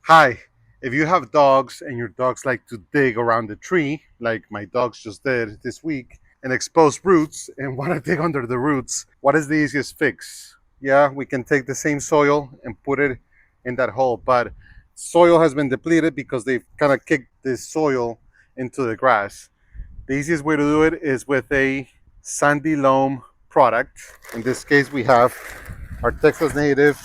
Hi, if you have dogs and your dogs like to dig around the tree, like my dogs just did this week, and expose roots and want to dig under the roots, what is the easiest fix? Yeah, we can take the same soil and put it in that hole, but soil has been depleted because they've kind of kicked this soil into the grass. The easiest way to do it is with a sandy loam product. In this case, we have our Texas Native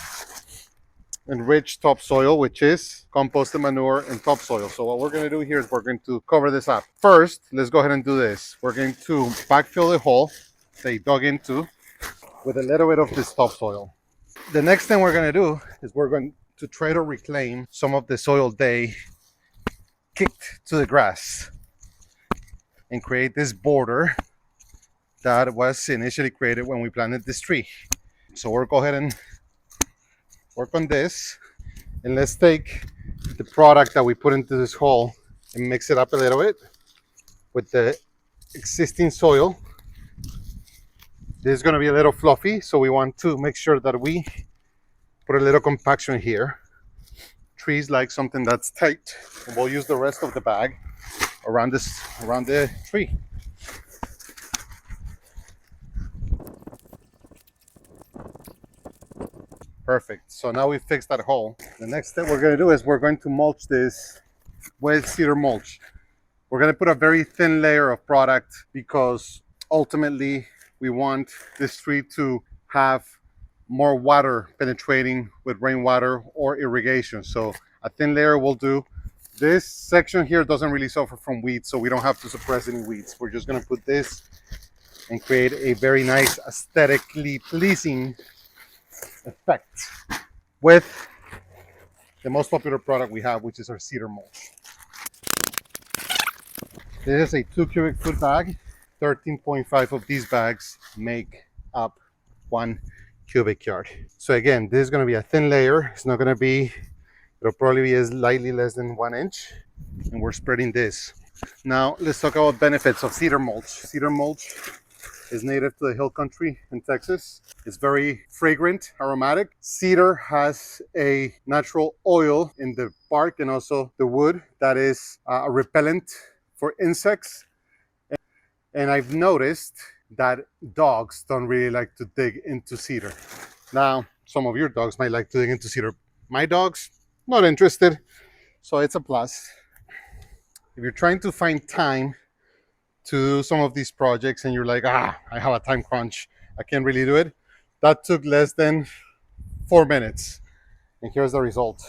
enriched topsoil, which is composted manure and topsoil. So what we're going to do here is we're going to cover this up. First, let's go ahead and do this. We're going to backfill the hole they dug into with a little bit of this topsoil. The next thing we're going to do is we're going to try to reclaim some of the soil they kicked to the grass and create this border that was initially created when we planted this tree. So we'll go ahead and work on this, and let's take the product that we put into this hole and mix it up a little bit with the existing soil. This is going to be a little fluffy, so we want to make sure that we put a little compaction here. Trees like something that's tight, and we'll use the rest of the bag around the tree. Perfect. So now we fixed that hole. The next thing we're going to do is we're going to mulch this with cedar mulch. We're going to put a very thin layer of product because ultimately we want this tree to have more water penetrating with rainwater or irrigation. So a thin layer will do. This section here doesn't really suffer from weeds, so we don't have to suppress any weeds. We're just going to put this and create a very nice, aesthetically pleasing effect with the most popular product we have, which is our cedar mulch. This is a 2 cubic foot bag. 13.5 of these bags make up 1 cubic yard. So again, this is going to be a thin layer. It's not going to be, it'll probably be slightly less than 1 inch. And we're spreading this. Now let's talk about benefits of cedar mulch. Cedar mulch is native to the hill country in Texas. It's very fragrant, aromatic. Cedar has a natural oil in the bark and also the wood that is a repellent for insects. And I've noticed that dogs don't really like to dig into cedar. Now, some of your dogs might like to dig into cedar. My dogs, not interested. So it's a plus. If you're trying to find time to do some of these projects and you're like, I have a time crunch, I can't really do it. That took less than 4 minutes. And here's the result.